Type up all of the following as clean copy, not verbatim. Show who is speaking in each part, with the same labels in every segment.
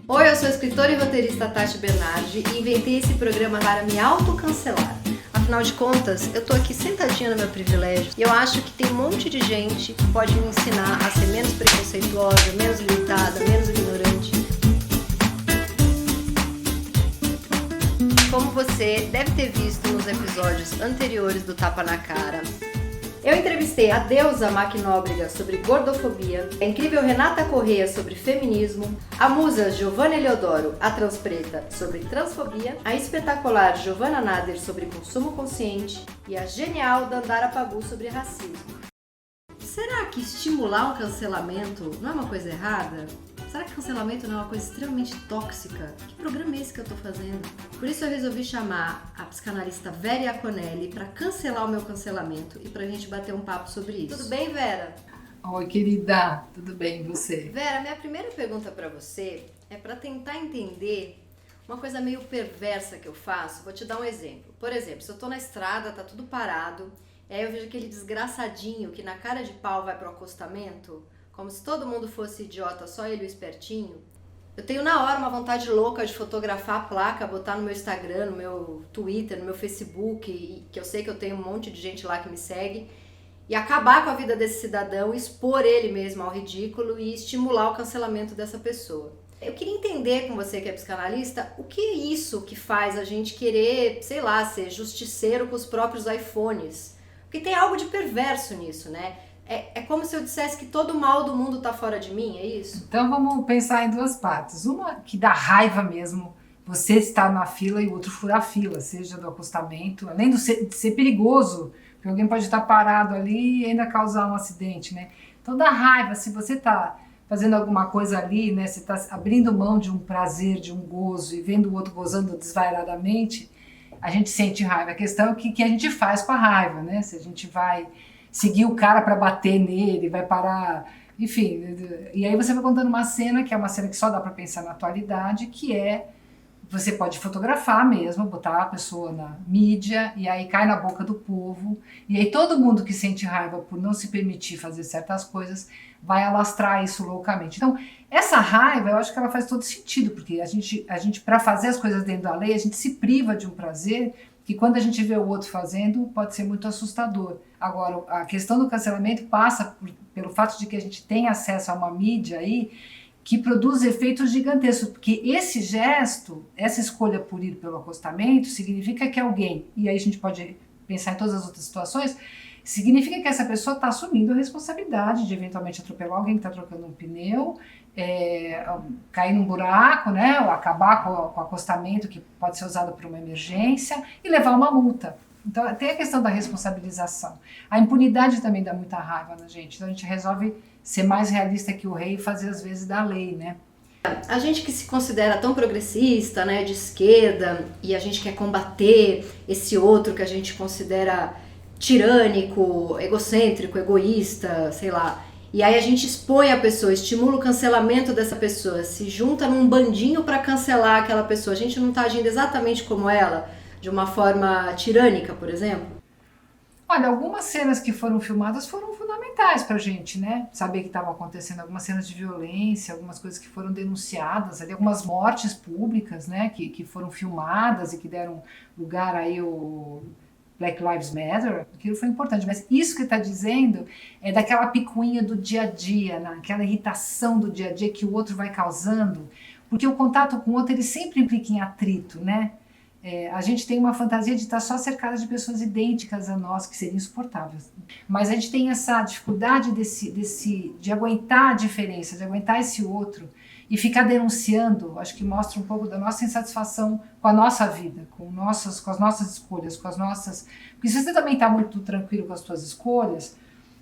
Speaker 1: Oi, eu sou a escritora e roteirista Tati Bernardi e inventei esse programa para me autocancelar. Afinal de contas, eu tô aqui sentadinha no meu privilégio e eu acho que tem um monte de gente que pode me ensinar a ser menos preconceituosa, menos limitada, menos ignorante. Como você deve ter visto nos episódios anteriores do Tapa na Cara, eu entrevistei a deusa Mac Nóbrega sobre gordofobia, a incrível Renata Corrêa sobre feminismo, a musa Giovanna Eleodoro, a transpreta, sobre transfobia, a espetacular Giovanna Nader sobre consumo consciente e a genial Dandara Pabu sobre racismo. Será que estimular um cancelamento não é uma coisa errada? Será que cancelamento não é uma coisa extremamente tóxica? Que programa é esse que eu tô fazendo? Por isso eu resolvi chamar a psicanalista Vera Iaconelli para cancelar o meu cancelamento e pra gente bater um papo sobre isso. Tudo bem, Vera?
Speaker 2: Oi, querida. Tudo bem, e você?
Speaker 1: Vera, minha primeira pergunta para você é para tentar entender uma coisa meio perversa que eu faço. Vou te dar um exemplo. Por exemplo, se eu tô na estrada, tá tudo parado, e aí eu vejo aquele desgraçadinho que na cara de pau vai pro acostamento, como se todo mundo fosse idiota, só ele o espertinho. Eu tenho na hora uma vontade louca de fotografar a placa, botar no meu Instagram, no meu Twitter, no meu Facebook, que eu sei que eu tenho um monte de gente lá que me segue, e acabar com a vida desse cidadão, expor ele mesmo ao ridículo e estimular o cancelamento dessa pessoa. Eu queria entender com você que é psicanalista, o que é isso que faz a gente querer, sei lá, ser justiceiro com os próprios iPhones? Porque tem algo de perverso nisso, né? É como se eu dissesse que todo o mal do mundo tá fora de mim, é isso?
Speaker 2: Então vamos pensar em duas partes. Uma que dá raiva mesmo, você estar na fila e o outro furar a fila, seja do acostamento, além de ser perigoso, porque alguém pode estar parado ali e ainda causar um acidente, né? Então dá raiva, se você tá fazendo alguma coisa ali, né? Você tá abrindo mão de um prazer, de um gozo e vendo o outro gozando desvairadamente, a gente sente raiva. A questão é o que a gente faz com a raiva, né? Se a gente vai seguir o cara para bater nele, vai parar, enfim. E aí você vai contando uma cena, que é uma cena que só dá para pensar na atualidade, que é, você pode fotografar mesmo, botar a pessoa na mídia, e aí cai na boca do povo, e aí todo mundo que sente raiva por não se permitir fazer certas coisas, vai alastrar isso loucamente. Então, essa raiva, eu acho que ela faz todo sentido, porque a gente para fazer as coisas dentro da lei, a gente se priva de um prazer que quando a gente vê o outro fazendo, pode ser muito assustador. Agora, a questão do cancelamento passa pelo fato de que a gente tem acesso a uma mídia aí que produz efeitos gigantescos, porque esse gesto, essa escolha por ir pelo acostamento, significa que alguém, e aí a gente pode pensar em todas as outras situações, significa que essa pessoa está assumindo a responsabilidade de eventualmente atropelar alguém que está trocando um pneu, cair num buraco, né, ou acabar com o acostamento que pode ser usado por uma emergência e levar uma multa. Então tem a questão da responsabilização. A impunidade também dá muita raiva na gente, então a gente resolve ser mais realista que o rei e fazer as vezes da lei, né?
Speaker 1: A gente que se considera tão progressista, né, de esquerda, e a gente quer combater esse outro que a gente considera tirânico, egocêntrico, egoísta, sei lá. E aí a gente expõe a pessoa, estimula o cancelamento dessa pessoa, se junta num bandinho para cancelar aquela pessoa. A gente não tá agindo exatamente como ela, de uma forma tirânica, por exemplo?
Speaker 2: Olha, algumas cenas que foram filmadas foram fundamentais pra gente, né? Saber que estavam acontecendo algumas cenas de violência, algumas coisas que foram denunciadas, ali, algumas mortes públicas, né? Que foram filmadas e que deram lugar aí ao Black Lives Matter. Aquilo foi importante, mas isso que está dizendo é daquela picuinha do dia a dia, né? Aquela irritação do dia a dia que o outro vai causando, porque o contato com o outro ele sempre implica em atrito, né? A gente tem uma fantasia de estar só cercada de pessoas idênticas a nós, que seria insuportável. Mas a gente tem essa dificuldade de aguentar a diferença, de aguentar esse outro e ficar denunciando. Acho que mostra um pouco da nossa insatisfação com a nossa vida, com as nossas escolhas, com as nossas... Porque se você também está muito tranquilo com as suas escolhas,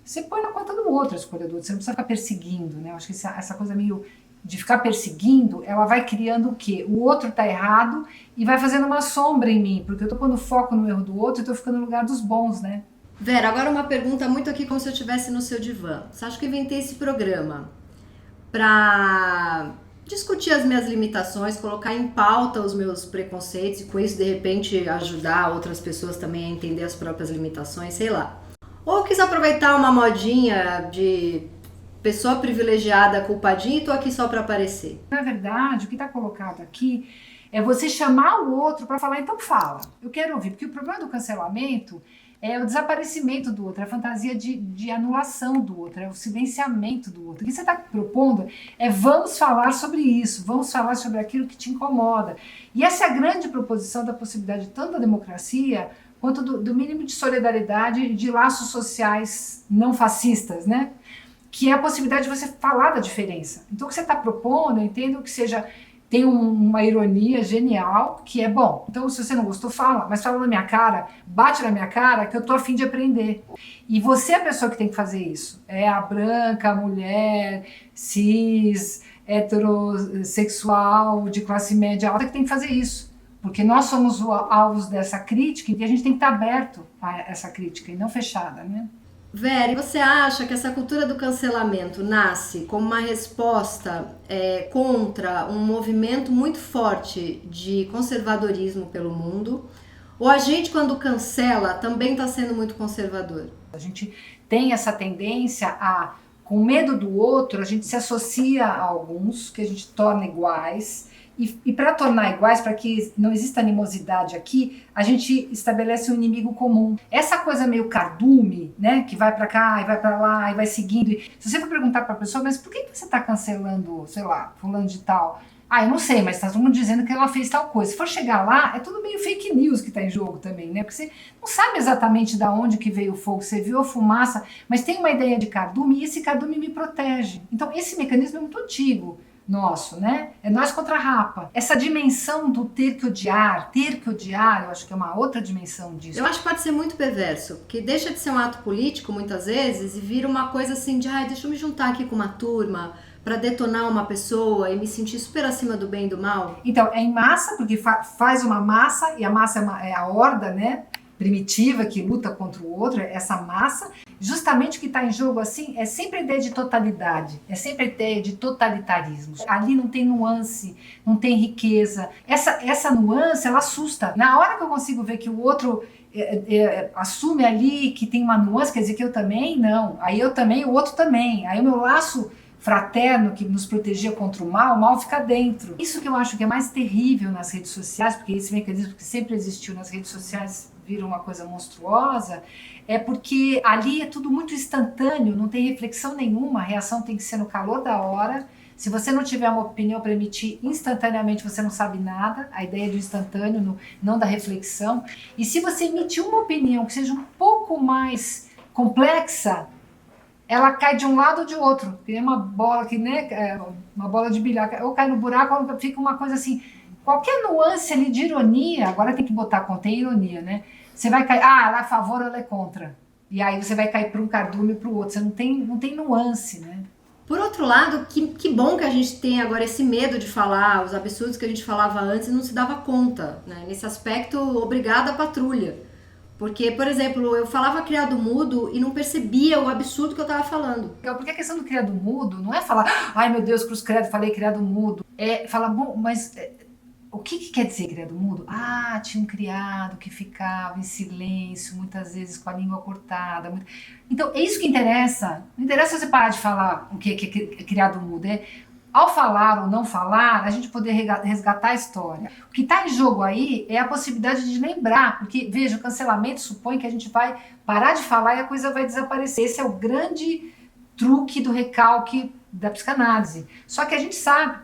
Speaker 2: você põe na conta do outro a escolha do outro, você não precisa ficar perseguindo, né? Eu acho que essa coisa meio de ficar perseguindo, ela vai criando o quê? O outro tá errado e vai fazendo uma sombra em mim, porque eu tô pondo foco no erro do outro e tô ficando no lugar dos bons, né?
Speaker 1: Vera, agora uma pergunta muito aqui como se eu estivesse no seu divã. Você acha que eu inventei esse programa pra discutir as minhas limitações, colocar em pauta os meus preconceitos e com isso, de repente, ajudar outras pessoas também a entender as próprias limitações, sei lá. Ou eu quis aproveitar uma modinha de pessoa privilegiada, culpadinha e tô aqui só para aparecer.
Speaker 2: Na verdade, o que está colocado aqui é você chamar o outro para falar, então fala. Eu quero ouvir, porque o problema do cancelamento é o desaparecimento do outro, é a fantasia de anulação do outro, é o silenciamento do outro. O que você está propondo é vamos falar sobre isso, vamos falar sobre aquilo que te incomoda. E essa é a grande proposição da possibilidade tanto da democracia quanto do mínimo de solidariedade e de laços sociais não fascistas, né? Que é a possibilidade de você falar da diferença. Então o que você está propondo, eu entendo que seja... Tem uma ironia genial, que é bom. Então, se você não gostou, fala. Mas fala na minha cara, bate na minha cara, que eu tô a fim de aprender. E você é a pessoa que tem que fazer isso. É a branca, a mulher, cis, heterossexual, de classe média alta, que tem que fazer isso. Porque nós somos alvos dessa crítica e a gente tem que estar aberto a essa crítica e não fechada, né?
Speaker 1: Vera, e você acha que essa cultura do cancelamento nasce como uma resposta contra um movimento muito forte de conservadorismo pelo mundo? Ou a gente, quando cancela, também está sendo muito conservador?
Speaker 2: A gente tem essa tendência a, com medo do outro, a gente se associa a alguns que a gente torna iguais. E para tornar iguais, para que não exista animosidade aqui, a gente estabelece um inimigo comum. Essa coisa meio cardume, né, que vai para cá e vai para lá e vai seguindo. E se você for perguntar para a pessoa, mas por que você está cancelando, sei lá, fulano de tal? Ah, eu não sei, mas está todo mundo dizendo que ela fez tal coisa. Se for chegar lá, é tudo meio fake news que está em jogo também, né? Porque você não sabe exatamente de onde que veio o fogo, você viu a fumaça, mas tem uma ideia de cardume e esse cardume me protege. Então esse mecanismo é muito antigo. Nosso, né? É nós contra a rapa. Essa dimensão do ter que odiar, eu acho que é uma outra dimensão disso.
Speaker 1: Eu acho que pode ser muito perverso, que deixa de ser um ato político muitas vezes e vira uma coisa assim de, deixa eu me juntar aqui com uma turma para detonar uma pessoa e me sentir super acima do bem e do mal.
Speaker 2: Então, é em massa, porque faz uma massa, e a massa é a horda, né? Primitiva que luta contra o outro, essa massa. Justamente o que está em jogo assim é sempre a ideia de totalidade, é sempre a ideia de totalitarismo. Ali não tem nuance, não tem riqueza. Essa nuance, ela assusta. Na hora que eu consigo ver que o outro assume ali que tem uma nuance, quer dizer que eu também, não. Aí eu também, o outro também. Aí o meu laço fraterno que nos protegia contra o mal fica dentro. Isso que eu acho que é mais terrível nas redes sociais, porque esse mecanismo que sempre existiu nas redes sociais vira uma coisa monstruosa, é porque ali é tudo muito instantâneo, não tem reflexão nenhuma, a reação tem que ser no calor da hora. Se você não tiver uma opinião para emitir instantaneamente, você não sabe nada, a ideia do instantâneo, não da reflexão. E se você emitir uma opinião que seja um pouco mais complexa, ela cai de um lado ou de outro. Tem uma bola que, né, uma bola de bilhar, ou cai no buraco, ou fica uma coisa assim. Qualquer nuance ali de ironia, agora tem que botar contém ironia, né? Você vai cair, ela é a favor ou ela é contra. E aí você vai cair para um cardume e para o outro. Você não tem nuance, né?
Speaker 1: Por outro lado, que bom que a gente tem agora esse medo de falar os absurdos que a gente falava antes e não se dava conta, né? Nesse aspecto, obrigada patrulha. Porque, por exemplo, eu falava criado mudo e não percebia o absurdo que eu estava falando.
Speaker 2: Porque a questão do criado mudo não é falar, ai meu Deus, cruz credo, falei criado mudo. É falar, bom, mas o que quer dizer criado mudo? Tinha um criado que ficava em silêncio, muitas vezes com a língua cortada. Então, é isso que interessa. Não interessa você parar de falar o que é criado mudo. Ao falar ou não falar, a gente poder resgatar a história. O que está em jogo aí é a possibilidade de lembrar, porque, veja, o cancelamento supõe que a gente vai parar de falar e a coisa vai desaparecer. Esse é o grande truque do recalque da psicanálise. Só que a gente sabe,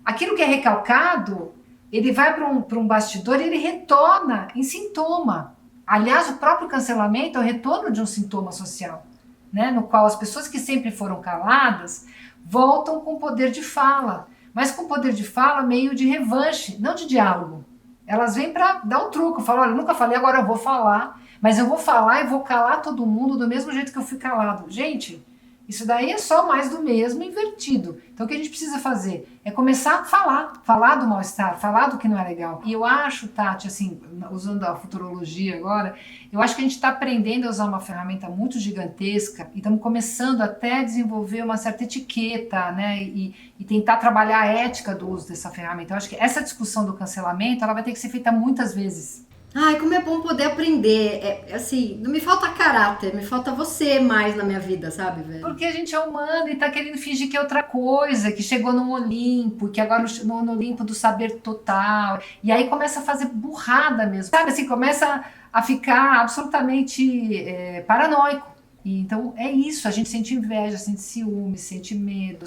Speaker 2: aquilo que é recalcado, ele vai para um bastidor e ele retorna em sintoma. Aliás, o próprio cancelamento é o retorno de um sintoma social, né, no qual as pessoas que sempre foram caladas voltam com poder de fala, mas com poder de fala meio de revanche, não de diálogo. Elas vêm para dar um truco, falam, olha, eu nunca falei, agora eu vou falar, mas eu vou falar e vou calar todo mundo do mesmo jeito que eu fui calado. Gente, isso daí é só mais do mesmo invertido. Então o que a gente precisa fazer é começar a falar do mal-estar, falar do que não é legal. E eu acho, Tati, assim, usando a futurologia agora, eu acho que a gente está aprendendo a usar uma ferramenta muito gigantesca e estamos começando até a desenvolver uma certa etiqueta, né, e tentar trabalhar a ética do uso dessa ferramenta. Eu acho que essa discussão do cancelamento, ela vai ter que ser feita muitas vezes.
Speaker 1: Ai, como é bom poder aprender. Assim, não me falta caráter, me falta você mais na minha vida, sabe, velho?
Speaker 2: Porque a gente é humano e tá querendo fingir que é outra coisa, que chegou no Olimpo, que agora no Olimpo do saber total. E aí começa a fazer burrada mesmo, sabe? Assim, começa a ficar absolutamente paranoico. E então é isso, a gente sente inveja, sente ciúme, sente medo,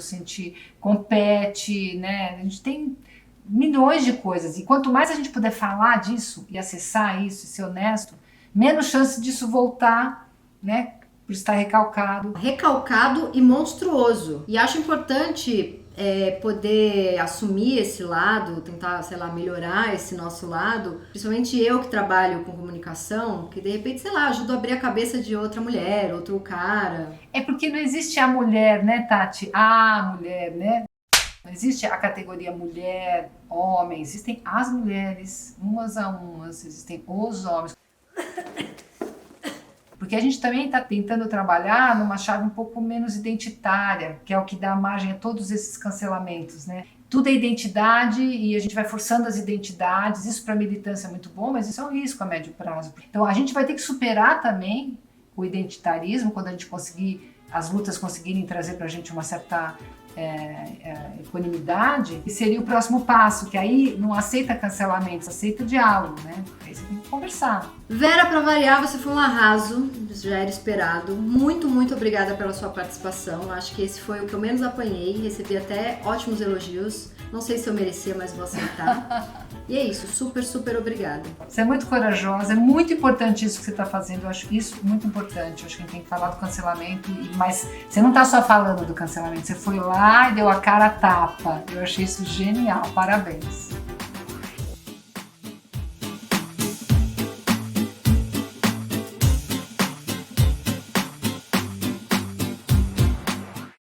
Speaker 2: compete, né? A gente tem milhões de coisas. E quanto mais a gente puder falar disso e acessar isso e ser honesto, menos chance disso voltar, né? Por estar recalcado.
Speaker 1: Recalcado e monstruoso. E acho importante poder assumir esse lado, tentar, sei lá, melhorar esse nosso lado. Principalmente eu que trabalho com comunicação, que de repente, sei lá, ajuda a abrir a cabeça de outra mulher, outro cara.
Speaker 2: É porque não existe a mulher, né, Tati? A mulher, né? Não existe a categoria mulher, homem. Existem as mulheres, umas a umas. Existem os homens. Porque a gente também está tentando trabalhar numa chave um pouco menos identitária, que é o que dá margem a todos esses cancelamentos, né? Tudo é identidade e a gente vai forçando as identidades. Isso para a militância é muito bom, mas isso é um risco a médio prazo. Então a gente vai ter que superar também o identitarismo quando a gente conseguir, as lutas conseguirem trazer para a gente uma certa equanimidade, e seria o próximo passo, que aí não aceita cancelamentos, aceita diálogo, né? Aí você tem que conversar.
Speaker 1: Vera, pra variar, você foi um arraso, já era esperado. Muito, muito obrigada pela sua participação. Acho que esse foi o que eu menos apanhei, recebi até ótimos elogios. Não sei se eu merecia, mas vou aceitar. E é isso, super, super obrigada.
Speaker 2: Você é muito corajosa, é muito importante isso que você está fazendo, eu acho isso muito importante. Eu acho que a gente tem que falar do cancelamento, mas você não está só falando do cancelamento, você foi lá e deu a cara a tapa. Eu achei isso genial, parabéns.